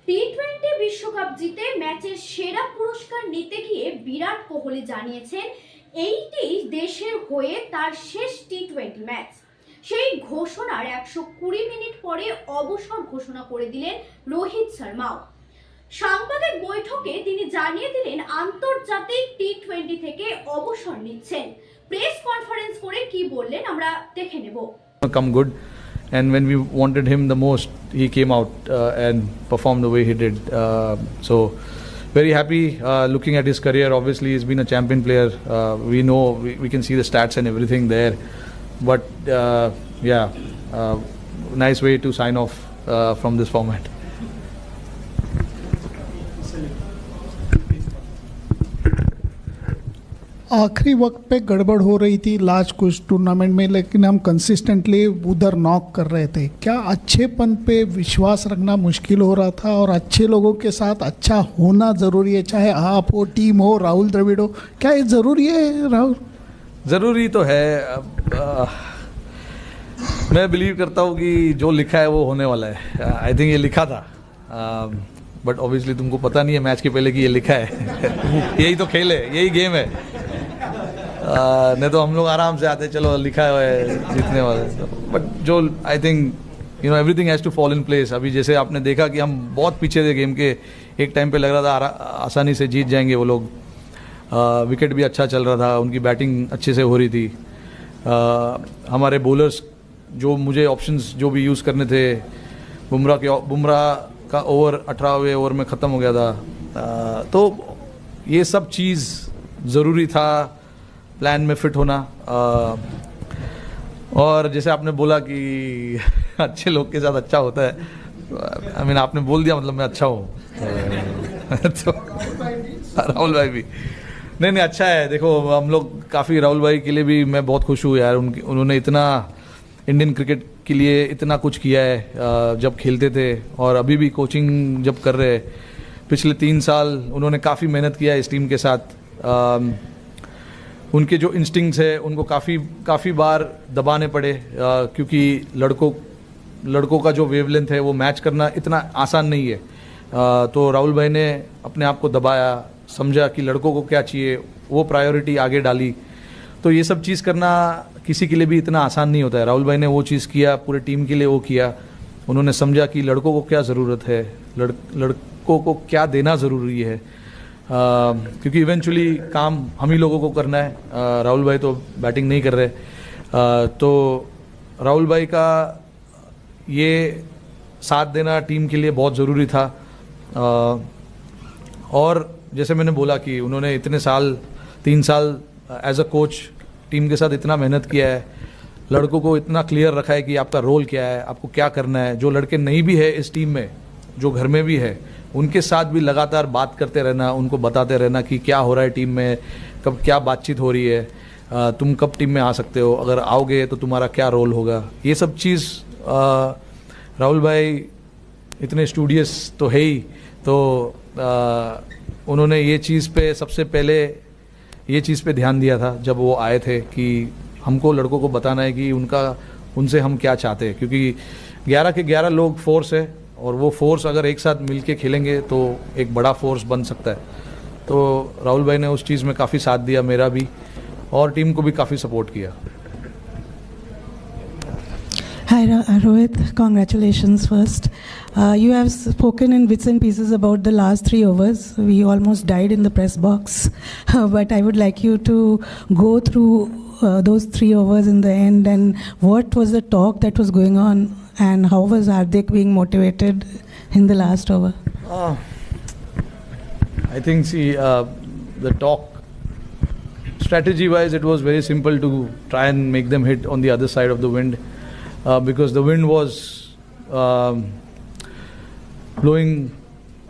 টি-20 বিশ্বকাপ জিতে ম্যাচের সেরা পুরস্কার নিতে গিয়ে বিরাট কোহলি জানিয়েছেন এইটি দেশের হয়ে তার শেষ টি-20 ম্যাচ। সেই ঘোষণার 120 মিনিট পরে অবসর ঘোষণা করে দিলেন রোহিত শর্মাও। সাংবাদিক বৈঠকে তিনি জানিয়ে দিলেন আন্তর্জাতিক টি-20 থেকে অবসর নিচ্ছেন। প্রেস কনফারেন্স করে কি বললেন আমরা দেখে নেব। Come good, and when we wanted him the most, he came out and performed the way he did. So very happy looking at his career. Obviously, he's been a champion player. We know we can see the stats and everything there. But nice way to sign off from this format. आखिरी वक्त पे गड़बड़ हो रही थी last कुछ tournament में, लेकिन हम कंसिस्टेंटली उधर नॉक कर रहे थे। क्या अच्छेपन पे विश्वास रखना मुश्किल हो रहा था और अच्छे लोगों के साथ अच्छा होना ज़रूरी है, चाहे आप हो, टीम हो, राहुल द्रविड़ हो? क्या ये ज़रूरी है राहुल? ज़रूरी तो है। मैं बिलीव करता हूँ कि जो लिखा है वो होने वाला है। आई थिंक ये लिखा था, बट ऑब्वियसली तुमको पता नहीं है मैच के पहले कि ये लिखा है। यही तो खेल है, यही गेम है। नहीं तो हम लोग आराम से आते, चलो लिखा है जीतने वाले। बट जो I think everything has to fall in place. अभी जैसे आपने देखा कि हम बहुत पीछे थे गेम के, एक टाइम पे लग रहा था आसानी से जीत जाएंगे वो लोग। विकेट भी अच्छा चल रहा था, उनकी बैटिंग अच्छे से हो रही थी। हमारे बॉलर्स जो मुझे ऑप्शंस जो भी यूज़ करने थे, बुमराह का ओवर 18वें ओवर में ख़त्म हो गया था। तो ये सब चीज़ ज़रूरी था, प्लान में फिट होना। और जैसे आपने बोला कि अच्छे लोग के साथ अच्छा होता है, आई मीन आपने बोल दिया, मतलब मैं अच्छा हूँ। तो राहुल भाई भी नहीं अच्छा है। देखो हम लोग काफ़ी, राहुल भाई के लिए भी मैं बहुत खुश हूँ यार। उन्होंने इतना इंडियन क्रिकेट के लिए इतना कुछ किया है जब खेलते थे, और अभी भी कोचिंग जब कर रहे हैं। पिछले 3 साल उन्होंने काफ़ी मेहनत किया है इस टीम के साथ। उनके जो इंस्टिंक्ट्स है उनको काफ़ी बार दबाने पड़े, क्योंकि लड़कों का जो वेवलेंथ है वो मैच करना इतना आसान नहीं है। तो राहुल भाई ने अपने आप को दबाया, समझा कि लड़कों को क्या चाहिए, वो प्रायोरिटी आगे डाली। तो ये सब चीज़ करना किसी के लिए भी इतना आसान नहीं होता है। राहुल भाई ने वो चीज़ किया, पूरे टीम के लिए वो किया। उन्होंने समझा कि लड़कों को क्या ज़रूरत है, लड़कों को क्या देना ज़रूरी है, क्योंकि इवेंचुअली काम हम ही लोगों को करना है। राहुल भाई तो बैटिंग नहीं कर रहे। तो राहुल भाई का ये साथ देना टीम के लिए बहुत ज़रूरी था। और जैसे मैंने बोला कि उन्होंने इतने साल, 3 साल एज अ कोच टीम के साथ इतना मेहनत किया है, लड़कों को इतना क्लियर रखा है कि आपका रोल क्या है, आपको क्या करना है। जो लड़के नहीं भी है इस टीम में, जो घर में भी है, उनके साथ भी लगातार बात करते रहना, उनको बताते रहना कि क्या हो रहा है टीम में, कब क्या बातचीत हो रही है, तुम कब टीम में आ सकते हो, अगर आओगे तो तुम्हारा क्या रोल होगा। ये सब चीज़ राहुल भाई इतने स्टूडियस तो है ही। तो उन्होंने ये चीज़ पे सबसे पहले ये चीज़ पे ध्यान दिया था जब वो आए थे, कि हमको लड़कों को बताना है कि उनसे हम क्या चाहते हैं। क्योंकि 11 के 11 लोग फोर्स है, और वो फोर्स अगर एक साथ मिलके खेलेंगे तो एक बड़ा फोर्स बन सकता है। तो राहुल भाई ने उस चीज़ में काफ़ी साथ दिया, मेरा भी, और टीम को भी काफ़ी सपोर्ट किया। Hi Rohit, congratulations first. You have spoken in bits and pieces about the last 3 overs. We almost died in the press box, but I would like you to go through those 3 overs in the end, and what was the talk that was going on, and how was Hardik being motivated in the last over? I think the talk, strategy wise, it was very simple to try and make them hit on the other side of the wind, because the wind was blowing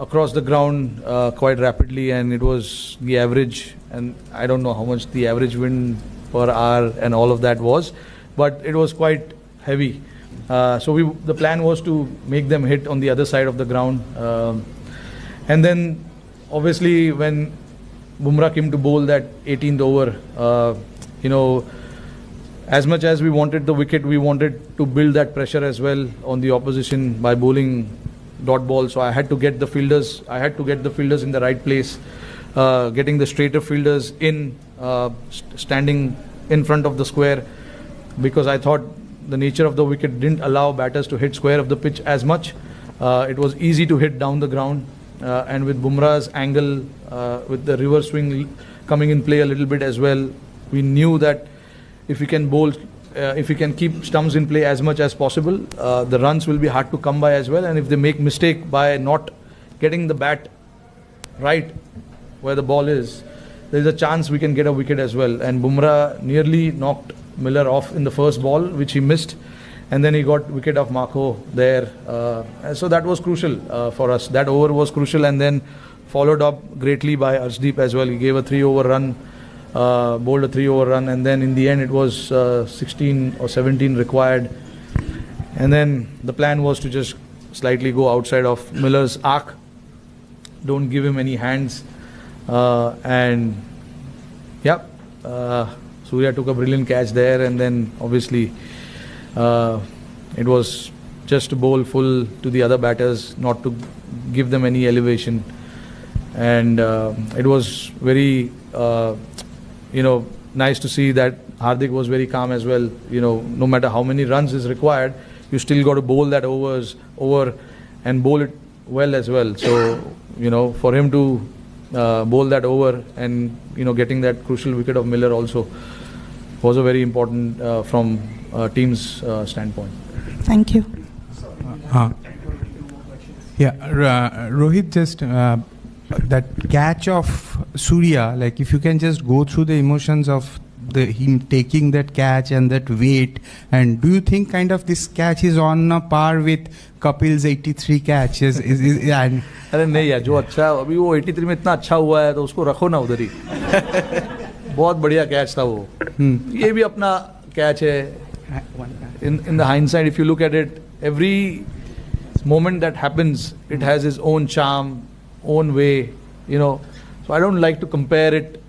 across the ground quite rapidly, and it was the average, and I don't know how much the average wind per hour and all of that was, but it was quite heavy. So the plan was to make them hit on the other side of the ground, and then obviously when Bumrah came to bowl that 18th over, as much as we wanted the wicket, we wanted to build that pressure as well on the opposition by bowling dot ball, so I had to get the fielders. I had to get the fielders in the right place, getting the straighter fielders in, standing in front of the square, because I thought the nature of the wicket didn't allow batters to hit square of the pitch as much. It was easy to hit down the ground, and with Bumrah's angle, with the reverse swing coming in play a little bit as well, we knew that if we can bowl, if we can keep stumps in play as much as possible, the runs will be hard to come by as well. And if they make mistake by not getting the bat right where the ball is, there is a chance we can get a wicket as well. And Bumrah nearly knocked Miller off in the first ball, which he missed, and then he got wicket of Marco there. So that was crucial for us. That over was crucial, and then followed up greatly by Arshdeep as well. He gave a 3-over run, bowled a 3-over run, and then in the end it was 16 or 17 required. And then the plan was to just slightly go outside of Miller's arc, don't give him any hands, and yeah, Surya took a brilliant catch there, and then obviously it was just to bowl full to the other batters, not to give them any elevation. And it was very nice to see that Hardik was very calm as well. No matter how many runs is required, you still got to bowl that over and bowl it well as well. So for him to bowl that over and getting that crucial wicket of Miller also was a very important from team's standpoint. Thank you. Rohit, just that catch of Surya, like if you can just go through the emotions of him taking that catch and that weight, and do you think kind of this catch is on a par with Kapil's 83 catches? And अरे नहीं यार, जो अच्छा अभी वो 83 में इतना अच्छा हुआ है तो उसको रखो ना उधर ही. बहुत बढ़िया कैच था वो. ये भी अपना कैच है. In the hindsight, if you look at it, every moment that happens, it has its own charm, own way, So I don't like to compare it.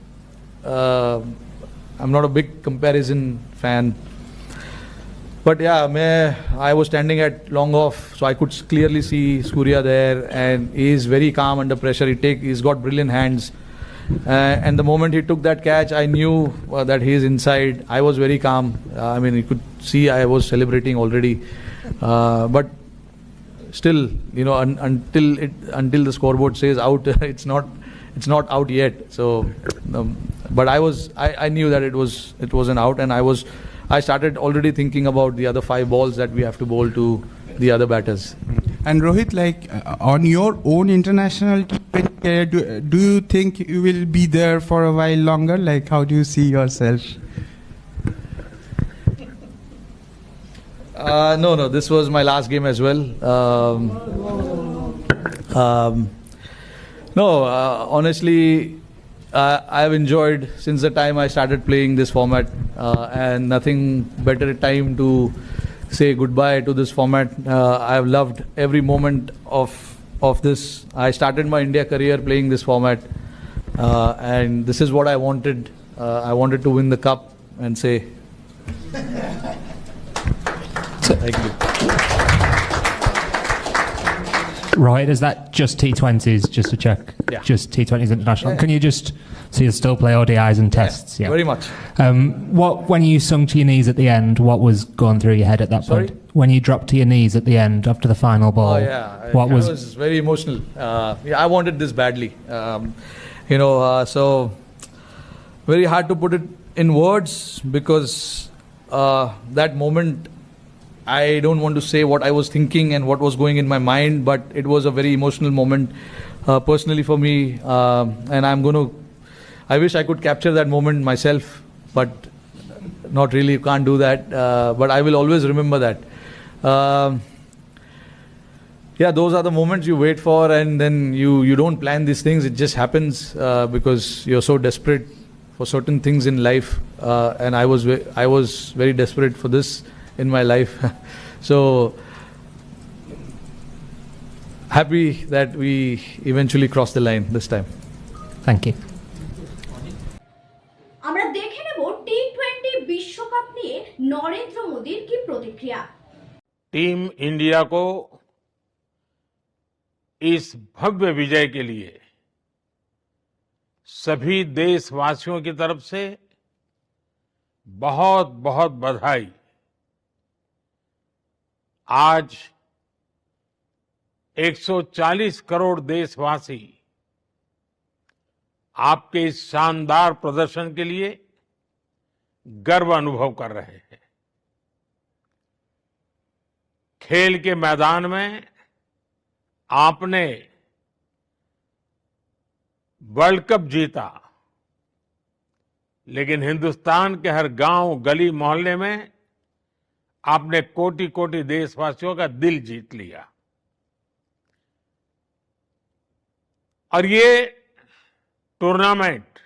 I'm not a big comparison fan. But yeah, I was standing at long off, so I could clearly see Surya there, and he is very calm under pressure. He's got brilliant hands. And the moment he took that catch, I knew that he is inside. I was very calm. You could see I was celebrating already. But still, until the scoreboard says out, it's not out yet. So, but I knew that it was an out, and I started already thinking about the other 5 balls that we have to bowl to the other batters. And Rohit, like on your own international career, do you think you will be there for a while longer? Like, how do you see yourself? No, this was my last game as well. Honestly, I've enjoyed since the time I started playing this format, and nothing better time to say goodbye to this format. I've loved every moment of this. I started my India career playing this format, and this is what I wanted. I wanted to win the cup and say thank you. Right, is that just T20s, just to check? Yeah. Just T20s international. Yeah. Can you so you still play ODIs and tests? Yeah, very much. When you sunk to your knees at the end, what was going through your head at that point? When you dropped to your knees at the end after the final ball? Oh yeah, I was very emotional. I wanted this badly. So very hard to put it in words, because that moment, I don't want to say what I was thinking and what was going in my mind, but it was a very emotional moment personally for me, and I wish I could capture that moment myself, but not really, can't do that, but I will always remember that. Those are the moments you wait for, and then you don't plan these things, it just happens because you're so desperate for certain things in life, and I was very desperate for this in my life. So happy that we eventually crossed the line this time. Thank you. আমরা দেখে নেব T20 বিশ্বকাপ নিয়ে নরেন্দ্র মোদীর কি প্রতিক্রিয়া। Team India को इस भव्य विजय के लिए सभी देशवासियों की तरफ से बहुत बहुत बधाई। आज 140 करोड़ देशवासी आपके इस शानदार प्रदर्शन के लिए गर्व अनुभव कर रहे हैं। खेल के मैदान में आपने वर्ल्ड कप जीता, लेकिन हिंदुस्तान के हर गांव, गली, मोहल्ले में आपने कोटि कोटि देशवासियों का दिल जीत लिया। और ये टूर्नामेंट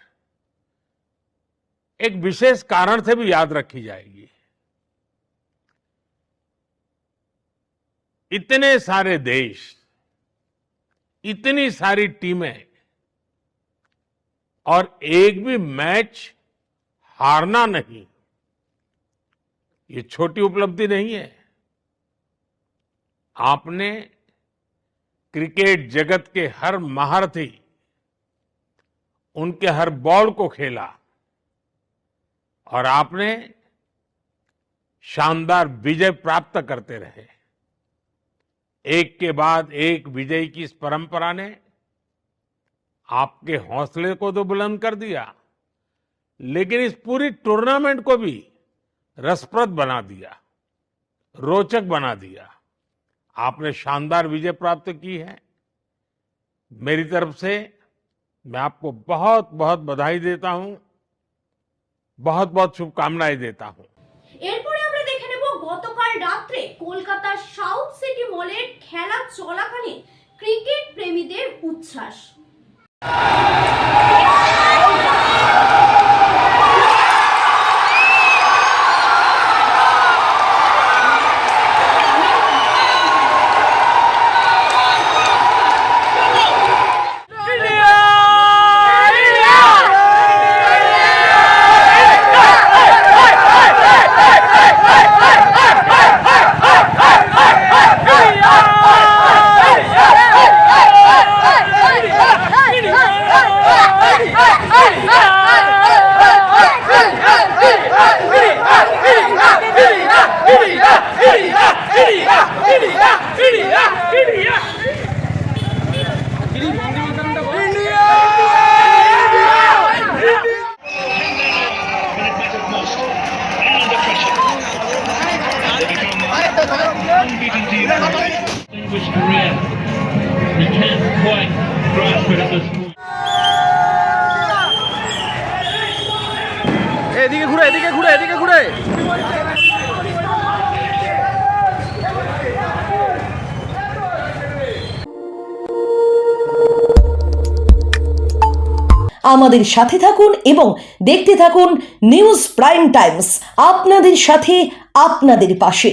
एक विशेष कारण से भी याद रखी जाएगी। इतने सारे देश, इतनी सारी टीमें और एक भी मैच हारना नहीं, ये छोटी उपलब्धि नहीं है। आपने क्रिकेट जगत के हर महारथी, उनके हर बॉल को खेला और आपने शानदार विजय प्राप्त करते रहे। एक के बाद एक विजय की इस परंपरा ने आपके हौसले को तो बुलंद कर दिया, लेकिन इस पूरी टूर्नामेंट को भी रसप्रद बना दिया, रोचक बना दिया। आपने शानदार विजय प्राप्त की है। मेरी तरफ से मैं आपको बहुत बहुत बधाई देता हूं, बहुत बहुत शुभकामनाएं देता हूं। এরপরে আমরা দেখে নেব গতকাল রাত্রে কলকাতার সাউথ সিটি মলের খেলা চলাকালীন ক্রিকেট প্রেমীদের উচ্ছ্বাস। Distinguished career. He can't quite grasp it at this point. এদিকে ঘুরে, এদিকে ঘুরে, এদিকে ঘুরে। আমাদের সাথে থাকুন এবং দেখতে থাকুন নিউজ প্রাইম টাইমস, আপনাদের সাথে, আপনাদের পাশে।